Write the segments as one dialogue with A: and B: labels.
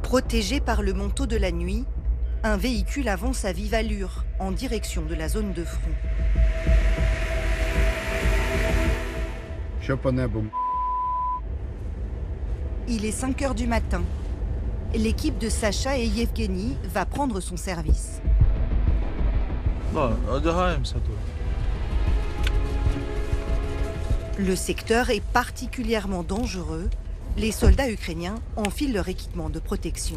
A: Protégé par le manteau de la nuit, un véhicule avance à vive allure en direction de la zone de front. Il est 5 heures du matin. L'équipe de Sacha et Yevgeny va prendre son service. Le secteur est particulièrement dangereux. Les soldats ukrainiens enfilent leur équipement de protection.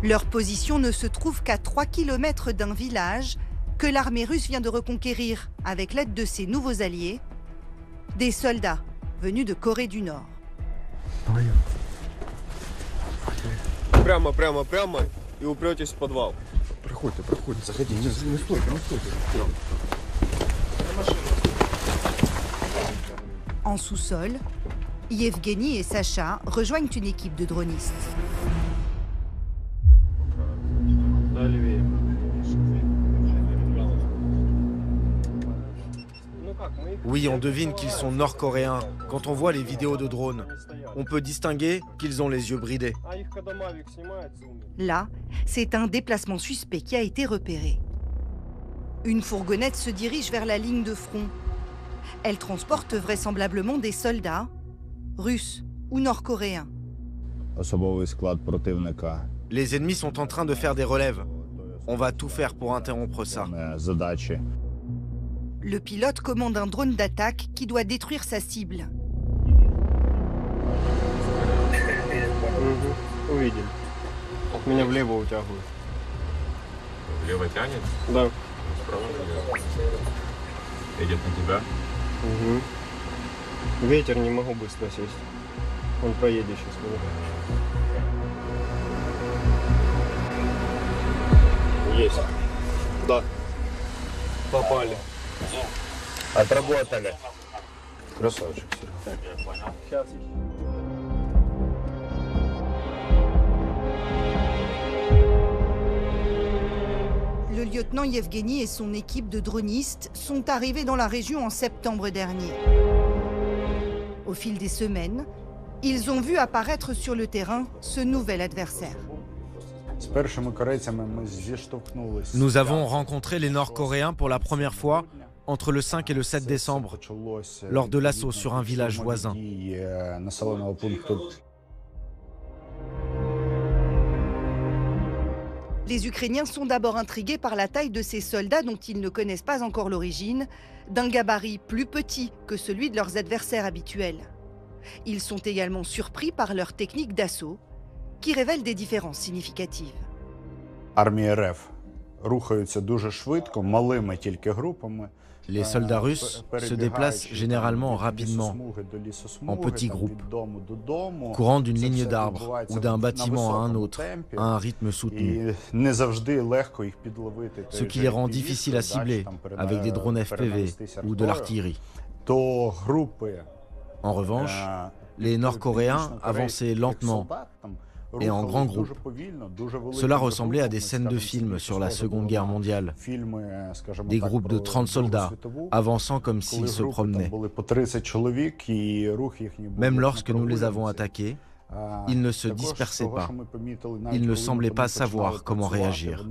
A: Leur position ne se trouve qu'à 3 km d'un village que l'armée russe vient de reconquérir avec l'aide de ses nouveaux alliés, des soldats venus de Corée du Nord.
B: Прямо и упретесь в подвал. Проходите, заходите, не стойте.
A: En sous-sol, Yevgeny et Sacha rejoignent une équipe de dronistes.
C: Oui, on devine qu'ils sont nord-coréens quand on voit les vidéos de drones. On peut distinguer qu'ils ont les yeux bridés.
A: Là, c'est un déplacement suspect qui a été repéré. Une fourgonnette se dirige vers la ligne de front. Elle transporte vraisemblablement des soldats, russes ou nord-coréens.
C: Les ennemis sont en train de faire des relèves. On va tout faire pour interrompre ça.
A: Le pilote commande un drone d'attaque qui doit détruire sa cible.
B: Увидели. Меня влево утягивают.
D: Влево тянет?
B: Да.
D: Справа идет на тебя?
B: Ветер, не могу быстро сесть. Он поедет сейчас. Есть. Да. Попали. Отработали. Красавчик. Сейчас.
A: Le lieutenant Yevgeny et son équipe de dronistes sont arrivés dans la région en septembre dernier. Au fil des semaines, ils ont vu apparaître sur le terrain ce nouvel adversaire.
C: Nous avons rencontré les Nord-Coréens pour la première fois entre le 5 et le 7 décembre, lors de l'assaut sur un village voisin.
A: Les Ukrainiens sont d'abord intrigués par la taille de ces soldats dont ils ne connaissent pas encore l'origine, d'un gabarit plus petit que celui de leurs adversaires habituels. Ils sont également surpris par leur technique d'assaut, qui révèle des différences significatives.
C: Les soldats russes se déplacent généralement rapidement, en petits groupes, courant d'une ligne d'arbres ou d'un bâtiment à un autre, à un rythme soutenu. Ce qui les rend difficiles à cibler avec des drones FPV ou de l'artillerie. En revanche, les Nord-Coréens avançaient lentement et en grands groupes. Cela ressemblait à des scènes de films sur la Seconde Guerre mondiale. Des groupes de 30 soldats avançant comme s'ils se promenaient. Même lorsque nous les avons attaqués, ils ne se dispersaient pas. Ils ne semblaient pas savoir comment réagir.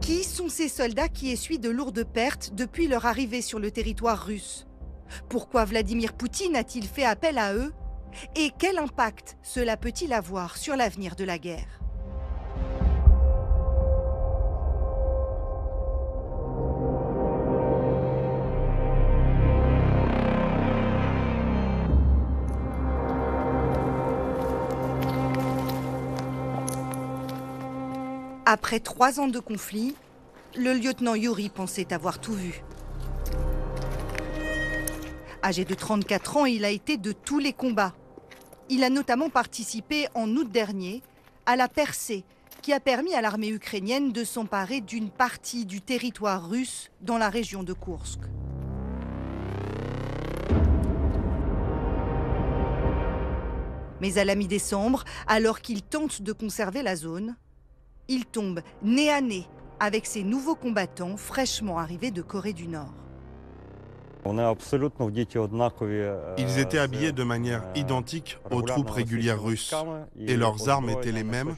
A: Qui sont ces soldats qui essuient de lourdes pertes depuis leur arrivée sur le territoire russe? Pourquoi Vladimir Poutine a-t-il fait appel à eux? Et quel impact cela peut-il avoir sur l'avenir de la guerre? Après 3 ans de conflit, le lieutenant Yuri pensait avoir tout vu. Âgé de 34 ans, il a été de tous les combats. Il a notamment participé en août dernier à la percée qui a permis à l'armée ukrainienne de s'emparer d'une partie du territoire russe dans la région de Koursk. Mais à la mi-décembre, alors qu'il tente de conserver la zone, il tombe nez à nez avec ces nouveaux combattants fraîchement arrivés de Corée du Nord.
E: Ils étaient habillés de manière identique aux troupes régulières russes et leurs armes étaient les mêmes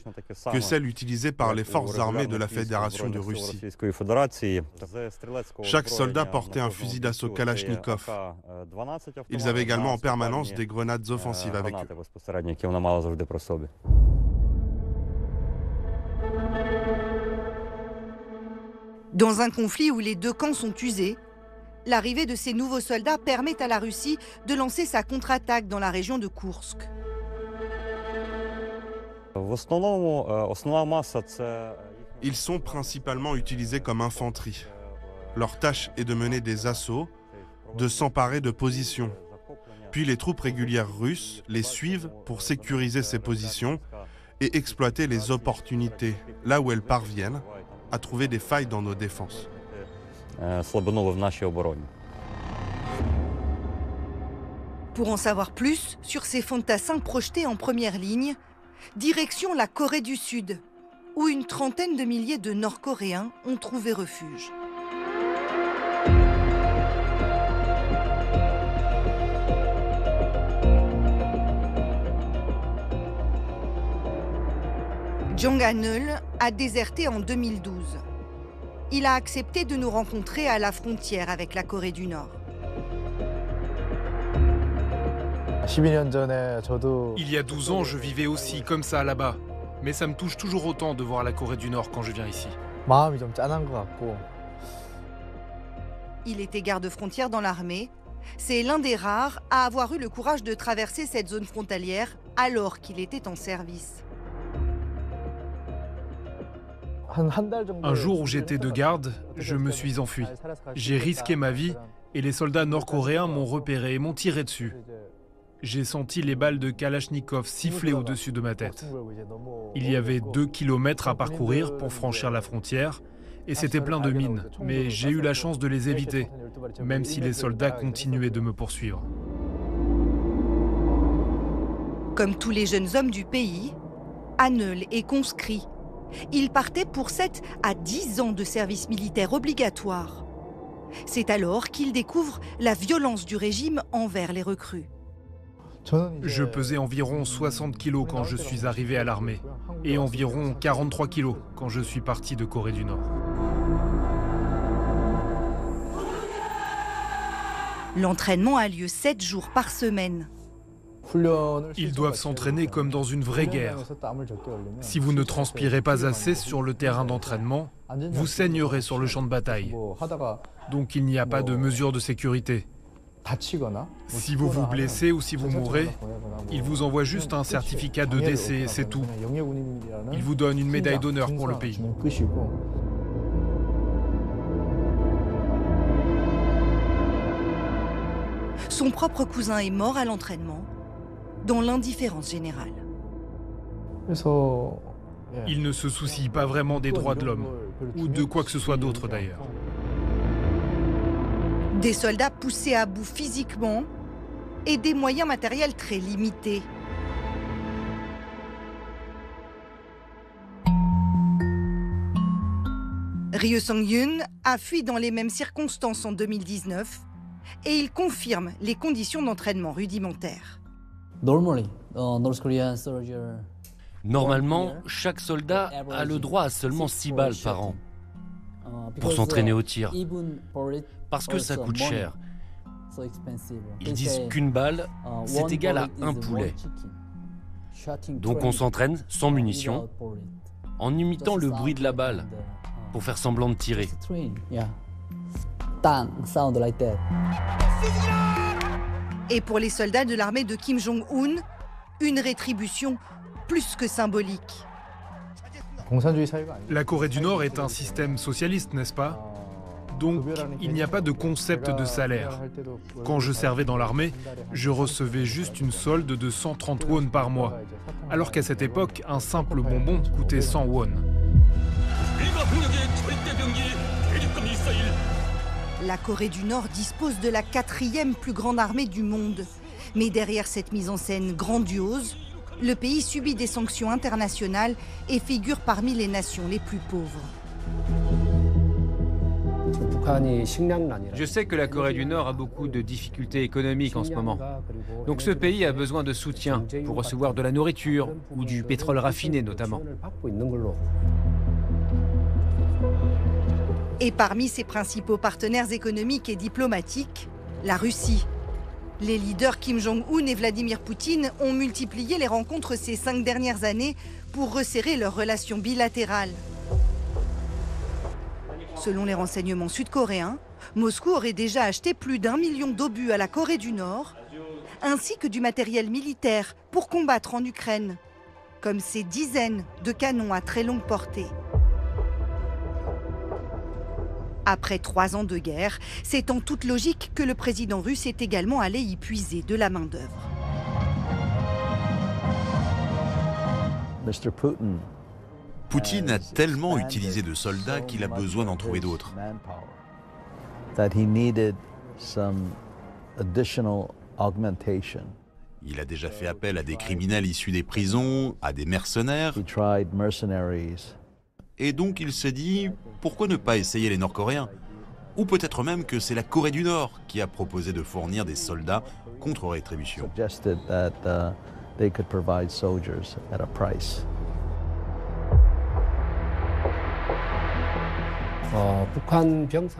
E: que celles utilisées par les forces armées de la Fédération de Russie. Chaque soldat portait un fusil d'assaut Kalachnikov. Ils avaient également en permanence des grenades offensives avec eux.
A: Dans un conflit où les deux camps sont usés, l'arrivée de ces nouveaux soldats permet à la Russie de lancer sa contre-attaque dans la région de Koursk.
E: Ils sont principalement utilisés comme infanterie. Leur tâche est de mener des assauts, de s'emparer de positions. Puis les troupes régulières russes les suivent pour sécuriser ces positions et exploiter les opportunités, là où elles parviennent, à trouver des failles dans nos défenses.
A: Pour en savoir plus sur ces fantassins projetés en première ligne, direction la Corée du Sud, où une trentaine de milliers de Nord-Coréens ont trouvé refuge. Jong Han-eul a déserté en 2012. Il a accepté de nous rencontrer à la frontière avec la Corée du Nord.
F: Il y a 12 ans, je vivais aussi comme ça là-bas. Mais ça me touche toujours autant de voir la Corée du Nord quand je viens ici.
A: Il était garde-frontière dans l'armée. C'est l'un des rares à avoir eu le courage de traverser cette zone frontalière alors qu'il était en service.
F: Un jour où j'étais de garde, je me suis enfui. J'ai risqué ma vie et les soldats nord-coréens m'ont repéré et m'ont tiré dessus. J'ai senti les balles de Kalachnikov siffler au-dessus de ma tête. Il y avait 2 kilomètres à parcourir pour franchir la frontière et c'était plein de mines, mais j'ai eu la chance de les éviter, même si les soldats continuaient de me poursuivre.
A: Comme tous les jeunes hommes du pays, Han-eul est conscrit. Il partait pour 7 à 10 ans de service militaire obligatoire. C'est alors qu'il découvre la violence du régime envers les recrues.
F: Je pesais environ 60 kilos quand je suis arrivé à l'armée et environ 43 kilos quand je suis parti de Corée du Nord.
A: L'entraînement a lieu 7 jours par semaine.
F: Ils doivent s'entraîner comme dans une vraie guerre. Si vous ne transpirez pas assez sur le terrain d'entraînement, vous saignerez sur le champ de bataille. Donc il n'y a pas de mesure de sécurité. Si vous vous blessez ou si vous mourrez, ils vous envoient juste un certificat de décès, c'est tout. Ils vous donnent une médaille d'honneur pour le pays.
A: Son propre cousin est mort à l'entraînement, dans l'indifférence générale.
F: Il ne se soucie pas vraiment des droits de l'homme, ou de quoi que ce soit d'autre d'ailleurs.
A: Des soldats poussés à bout physiquement et des moyens matériels très limités. Ryo Sang-yoon a fui dans les mêmes circonstances en 2019 et il confirme les conditions d'entraînement rudimentaires.
G: Normalement, chaque soldat a le droit à seulement 6 balles par an pour s'entraîner au tir, parce que ça coûte cher. Ils disent qu'une balle, c'est égal à un poulet. Donc on s'entraîne sans munitions, en imitant le bruit de la balle, pour faire semblant de tirer.
A: Et pour les soldats de l'armée de Kim Jong-un, une rétribution plus que symbolique.
F: La Corée du Nord est un système socialiste, n'est-ce pas? Donc, il n'y a pas de concept de salaire. Quand je servais dans l'armée, je recevais juste une solde de 130 won par mois, alors qu'à cette époque, un simple bonbon coûtait 100 won.
A: La Corée du Nord dispose de la 4e plus grande armée du monde. Mais derrière cette mise en scène grandiose, le pays subit des sanctions internationales et figure parmi les nations les plus pauvres.
H: Je sais que la Corée du Nord a beaucoup de difficultés économiques en ce moment. Donc ce pays a besoin de soutien pour recevoir de la nourriture ou du pétrole raffiné notamment.
A: Et parmi ses principaux partenaires économiques et diplomatiques, la Russie. Les leaders Kim Jong-un et Vladimir Poutine ont multiplié les rencontres ces 5 dernières années pour resserrer leurs relations bilatérales. Selon les renseignements sud-coréens, Moscou aurait déjà acheté plus d'1 million d'obus à la Corée du Nord, ainsi que du matériel militaire pour combattre en Ukraine, comme ces dizaines de canons à très longue portée. Après 3 ans de guerre, c'est en toute logique que le président russe est également allé y puiser de la main-d'œuvre.
I: Poutine a tellement utilisé de soldats qu'il a besoin d'en trouver d'autres. Il a déjà fait appel à des criminels issus des prisons, à des mercenaires. Et donc il s'est dit, pourquoi ne pas essayer les Nord-Coréens? Ou peut-être même que c'est la Corée du Nord qui a proposé de fournir des soldats contre rétribution.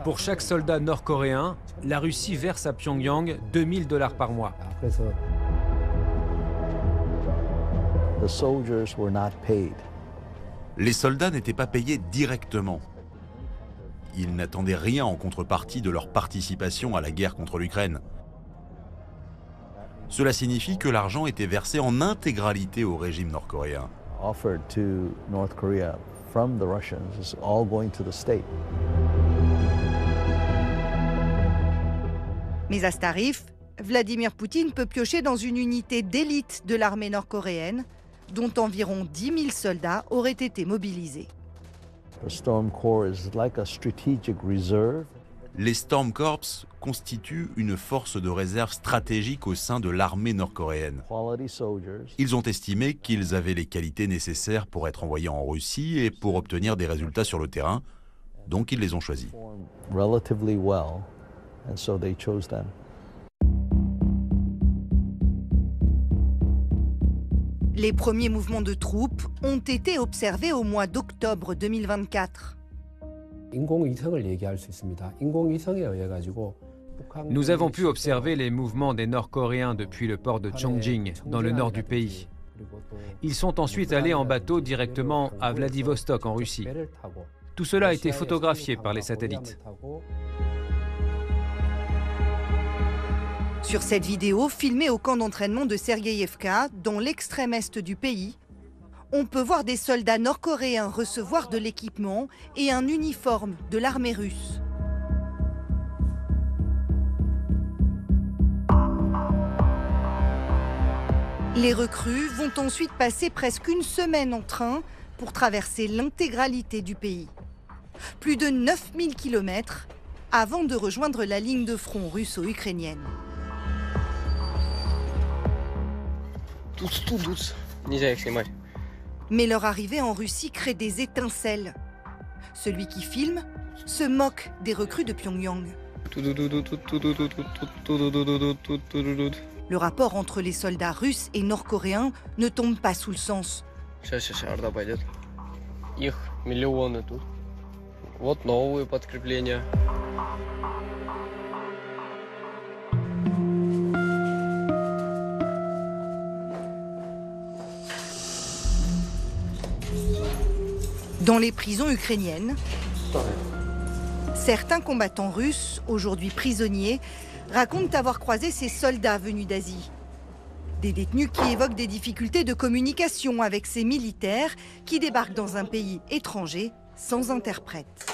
H: Pour chaque soldat nord-coréen, la Russie verse à Pyongyang 2000 $ par mois.
I: Les soldats n'étaient pas payés directement. Ils n'attendaient rien en contrepartie de leur participation à la guerre contre l'Ukraine. Cela signifie que l'argent était versé en intégralité au régime nord-coréen.
A: Mais à ce tarif, Vladimir Poutine peut piocher dans une unité d'élite de l'armée nord-coréenne, dont environ 10 000 soldats auraient été mobilisés.
I: Les Storm Corps constituent une force de réserve stratégique au sein de l'armée nord-coréenne. Ils ont estimé qu'ils avaient les qualités nécessaires pour être envoyés en Russie et pour obtenir des résultats sur le terrain, donc ils les ont choisis.
A: Les premiers mouvements de troupes ont été observés au mois d'octobre 2024.
H: Nous avons pu observer les mouvements des Nord-Coréens depuis le port de Chongjin, dans le nord du pays. Ils sont ensuite allés en bateau directement à Vladivostok, en Russie. Tout cela a été photographié par les satellites.
A: Sur cette vidéo, filmée au camp d'entraînement de Sergueïevka, dans l'extrême est du pays, on peut voir des soldats nord-coréens recevoir de l'équipement et un uniforme de l'armée russe. Les recrues vont ensuite passer presque une semaine en train pour traverser l'intégralité du pays. Plus de 9000 km avant de rejoindre la ligne de front russo-ukrainienne. Mais leur arrivée en Russie crée des étincelles. Celui qui filme se moque des recrues de Pyongyang. Le rapport entre les soldats russes et nord-coréens ne tombe pas sous le sens. Dans les prisons ukrainiennes, certains combattants russes, aujourd'hui prisonniers, racontent avoir croisé ces soldats venus d'Asie. Des détenus qui évoquent des difficultés de communication avec ces militaires qui débarquent dans un pays étranger sans interprète.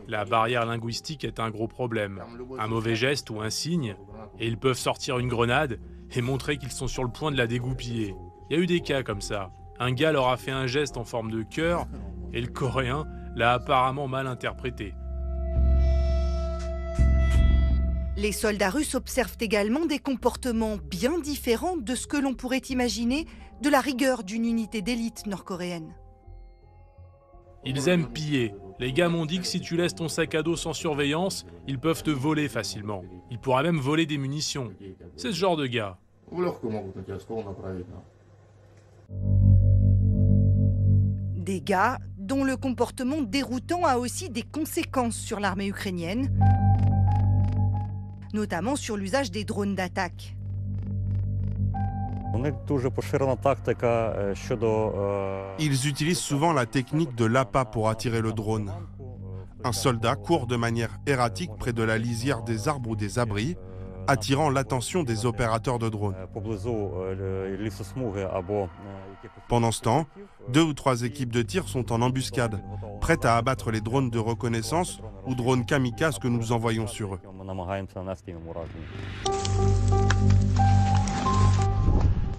J: La barrière linguistique est un gros problème. Un mauvais geste ou un signe, et ils peuvent sortir une grenade et montrer qu'ils sont sur le point de la dégoupiller. Il y a eu des cas comme ça. Un gars leur a fait un geste en forme de cœur et le Coréen l'a apparemment mal interprété.
A: Les soldats russes observent également des comportements bien différents de ce que l'on pourrait imaginer de la rigueur d'une unité d'élite nord-coréenne.
J: Ils aiment piller. Les gars m'ont dit que si tu laisses ton sac à dos sans surveillance, ils peuvent te voler facilement. Ils pourraient même voler des munitions. C'est ce genre de gars.
A: Des gars dont le comportement déroutant a aussi des conséquences sur l'armée ukrainienne, notamment sur l'usage des drones d'attaque.
E: Ils utilisent souvent la technique de l'appât pour attirer le drone. Un soldat court de manière erratique près de la lisière des arbres ou des abris, attirant l'attention des opérateurs de drones. Pendant ce temps, 2 ou 3 équipes de tir sont en embuscade, prêtes à abattre les drones de reconnaissance ou drones kamikazes que nous envoyons sur eux.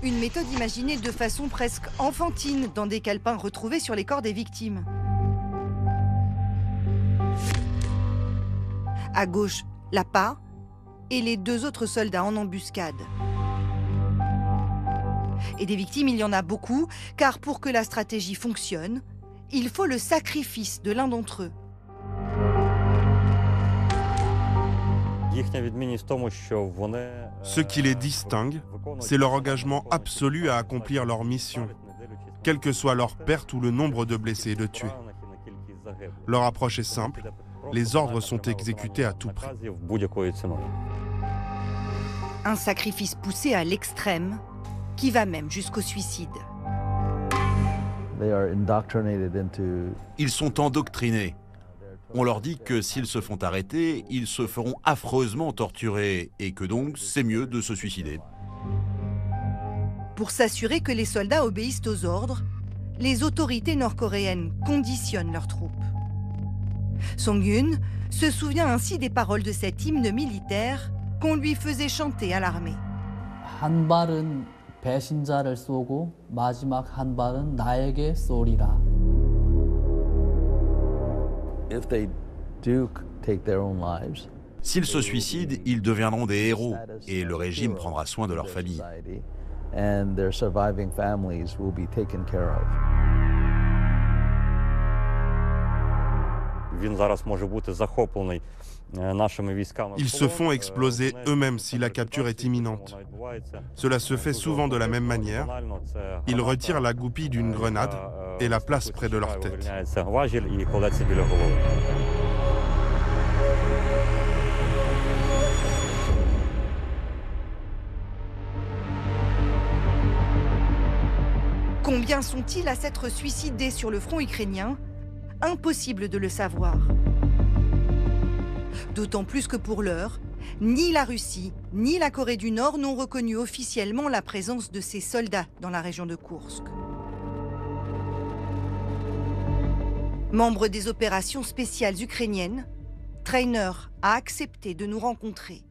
A: Une méthode imaginée de façon presque enfantine dans des calepins retrouvés sur les corps des victimes. À gauche, l'appât et les 2 autres soldats en embuscade. Et des victimes, il y en a beaucoup, car pour que la stratégie fonctionne, il faut le sacrifice de l'un d'entre eux.
E: Ce qui les distingue, c'est leur engagement absolu à accomplir leur mission, quelle que soit leur perte ou le nombre de blessés et de tués. Leur approche est simple, les ordres sont exécutés à tout prix.
A: Un sacrifice poussé à l'extrême, qui va même jusqu'au suicide.
I: Ils sont endoctrinés. On leur dit que s'ils se font arrêter, ils se feront affreusement torturer et que donc c'est mieux de se suicider.
A: Pour s'assurer que les soldats obéissent aux ordres, les autorités nord-coréennes conditionnent leurs troupes. Song-Yun se souvient ainsi des paroles de cet hymne militaire qu'on lui faisait chanter à l'armée.
K: 한 발은 배신자를 쏘고 마지막 한 발은 나에게 쏘리라.
I: S'ils se suicident, ils deviendront des héros et le régime prendra soin de leur famille.
E: Ils se font exploser eux-mêmes si la capture est imminente. Cela se fait souvent de la même manière. Ils retirent la goupille d'une grenade et la placent près de leur tête.
A: Combien sont-ils à s'être suicidés sur le front ukrainien? Impossible de le savoir. D'autant plus que pour l'heure, ni la Russie, ni la Corée du Nord n'ont reconnu officiellement la présence de ces soldats dans la région de Koursk. Membre des opérations spéciales ukrainiennes, Trainer a accepté de nous rencontrer.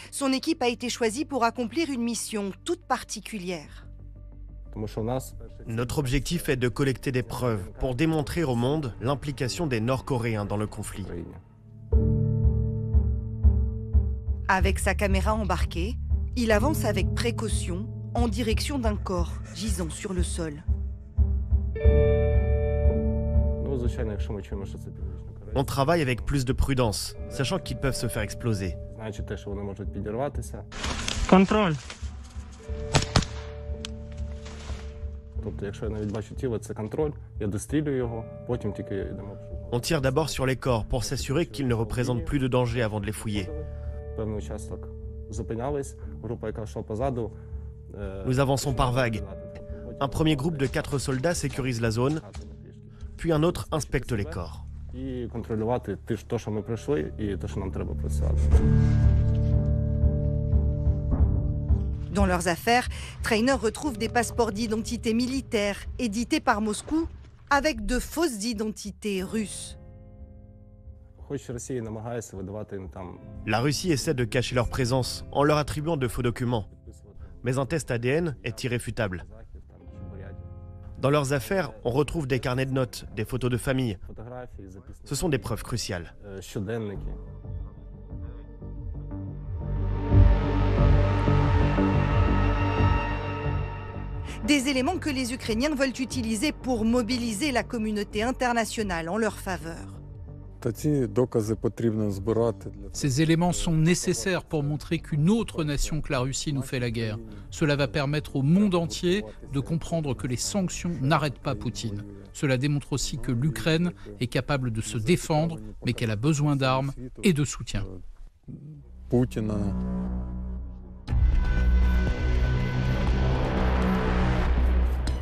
A: Son équipe a été choisie pour accomplir une mission toute particulière.
L: Notre objectif est de collecter des preuves pour démontrer au monde l'implication des Nord-Coréens dans le conflit.
A: Avec sa caméra embarquée, il avance avec précaution en direction d'un corps gisant sur le sol.
L: On travaille avec plus de prudence, sachant qu'ils peuvent se faire exploser.
M: Contrôle.
L: On tire d'abord sur les corps pour s'assurer qu'ils ne représentent plus de danger avant de les fouiller. Nous avançons par vagues. Un premier groupe de 4 soldats sécurise la zone, puis un autre inspecte les corps.
A: Dans leurs affaires, Trainer retrouve des passeports d'identité militaire édités par Moscou avec de fausses identités russes.
L: La Russie essaie de cacher leur présence en leur attribuant de faux documents. Mais un test ADN est irréfutable. Dans leurs affaires, on retrouve des carnets de notes, des photos de famille. Ce sont des preuves cruciales.
A: Des éléments que les Ukrainiens veulent utiliser pour mobiliser la communauté internationale en leur faveur.
M: Ces éléments sont nécessaires pour montrer qu'une autre nation que la Russie nous fait la guerre. Cela va permettre au monde entier de comprendre que les sanctions n'arrêtent pas Poutine. Cela démontre aussi que l'Ukraine est capable de se défendre, mais qu'elle a besoin d'armes et de soutien.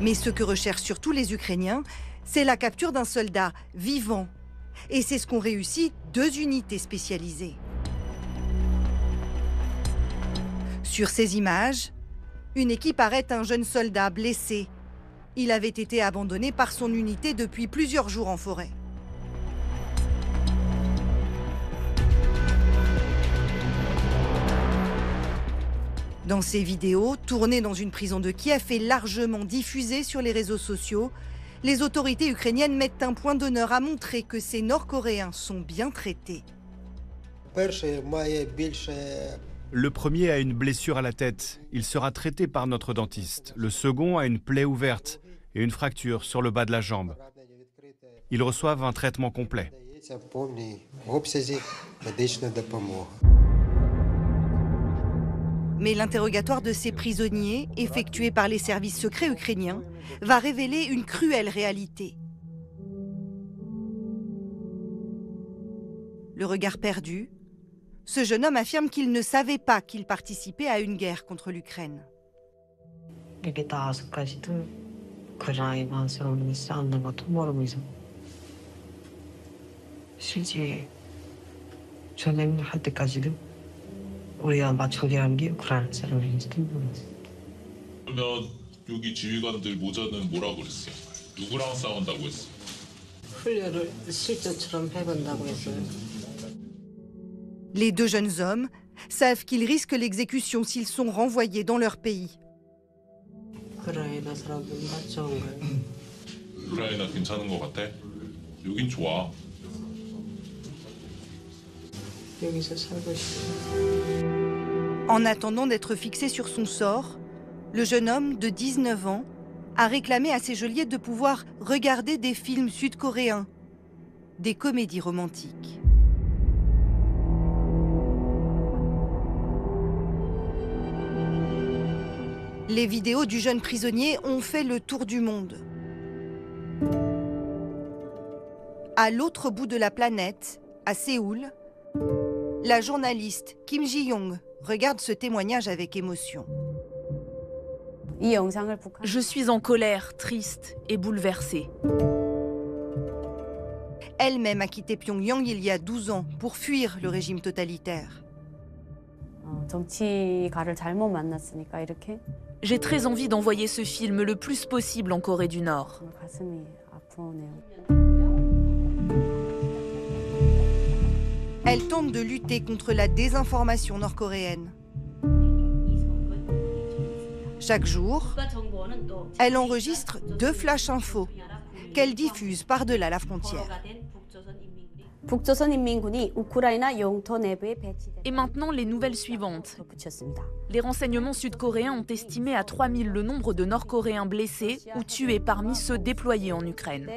A: Mais ce que recherchent surtout les Ukrainiens, c'est la capture d'un soldat vivant. Et c'est ce qu'ont réussi 2 unités spécialisées. Sur ces images, une équipe arrête un jeune soldat blessé. Il avait été abandonné par son unité depuis plusieurs jours en forêt. Dans ces vidéos, tournées dans une prison de Kiev et largement diffusées sur les réseaux sociaux, les autorités ukrainiennes mettent un point d'honneur à montrer que ces Nord-Coréens sont bien traités.
L: Le premier a une blessure à la tête. Il sera traité par notre dentiste. Le second a une plaie ouverte et une fracture sur le bas de la jambe. Ils reçoivent un traitement complet.
A: Mais l'interrogatoire de ces prisonniers, effectué par les services secrets ukrainiens, va révéler une cruelle réalité. Le regard perdu, ce jeune homme affirme qu'il ne savait pas qu'il participait à une guerre contre l'Ukraine.
N: 여기 지휘관들 모자는 뭐라고 그랬어요? 누구랑 싸운다고 했어요?
O: 훈련을 실전처럼 해본다고 했어요.
A: Les 2 jeunes hommes savent qu'ils risquent l'exécution s'ils sont renvoyés dans leur pays.
O: 우크라이나 사람들 맞죠?
N: 우크라이나 괜찮은 것 같아? 여긴 좋아.
O: 여기서 살고 싶어.
A: En attendant d'être fixé sur son sort, le jeune homme de 19 ans a réclamé à ses geôliers de pouvoir regarder des films sud-coréens, des comédies romantiques. Les vidéos du jeune prisonnier ont fait le tour du monde. À l'autre bout de la planète, à Séoul, la journaliste Kim Ji-young regarde ce témoignage avec émotion.
P: Je suis en colère, triste et bouleversée.
A: Elle-même a quitté Pyongyang il y a 12 ans pour fuir le régime totalitaire.
P: J'ai très envie d'envoyer ce film le plus possible en Corée du Nord.
A: Elle tente de lutter contre la désinformation nord-coréenne. Chaque jour, elle enregistre 2 flash infos qu'elle diffuse par-delà la frontière.
P: Et maintenant, les nouvelles suivantes. Les renseignements sud-coréens ont estimé à 3000 le nombre de Nord-Coréens blessés ou tués parmi ceux déployés en Ukraine.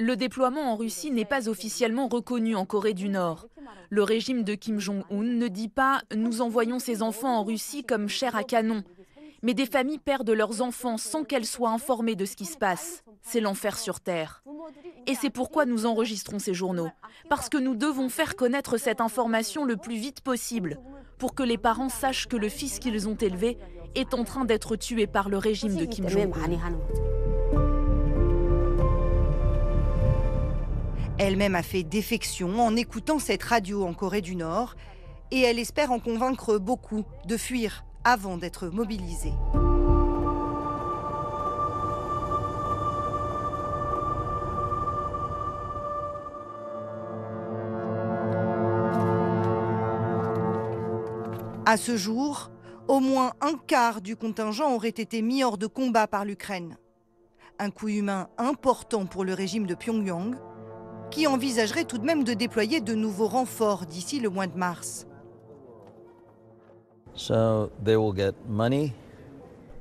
P: Le déploiement en Russie n'est pas officiellement reconnu en Corée du Nord. Le régime de Kim Jong-un ne dit pas « nous envoyons ces enfants en Russie comme chair à canon ». Mais des familles perdent leurs enfants sans qu'elles soient informées de ce qui se passe. C'est l'enfer sur Terre. Et c'est pourquoi nous enregistrons ces journaux. Parce que nous devons faire connaître cette information le plus vite possible, pour que les parents sachent que le fils qu'ils ont élevé est en train d'être tué par le régime de Kim Jong-un.
A: Elle-même a fait défection en écoutant cette radio en Corée du Nord et elle espère en convaincre beaucoup de fuir avant d'être mobilisée. À ce jour, au moins un quart du contingent aurait été mis hors de combat par l'Ukraine. Un coût humain important pour le régime de Pyongyang, qui envisagerait tout de même de déployer de nouveaux renforts d'ici le mois de mars.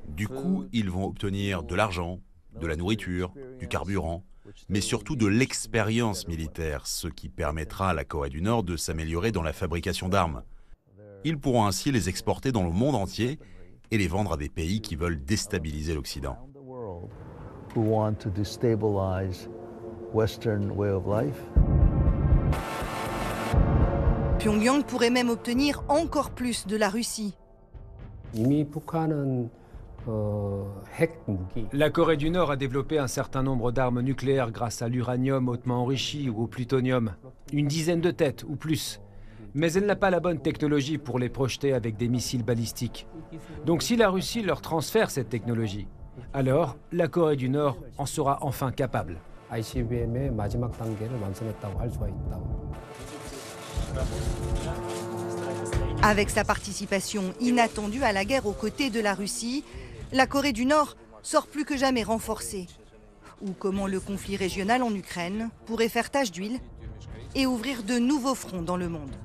I: Du coup, ils vont obtenir de l'argent, de la nourriture, du carburant, mais surtout de l'expérience militaire, ce qui permettra à la Corée du Nord de s'améliorer dans la fabrication d'armes. Ils pourront ainsi les exporter dans le monde entier et les vendre à des pays qui veulent déstabiliser l'Occident.
A: Pyongyang pourrait même obtenir encore plus de la Russie.
H: La Corée du Nord a développé un certain nombre d'armes nucléaires grâce à l'uranium hautement enrichi ou au plutonium. Une dizaine de têtes ou plus. Mais elle n'a pas la bonne technologie pour les projeter avec des missiles balistiques. Donc si la Russie leur transfère cette technologie, alors la Corée du Nord en sera enfin capable.
A: Avec sa participation inattendue à la guerre aux côtés de la Russie, la Corée du Nord sort plus que jamais renforcée. Ou comment le conflit régional en Ukraine pourrait faire tache d'huile et ouvrir de nouveaux fronts dans le monde.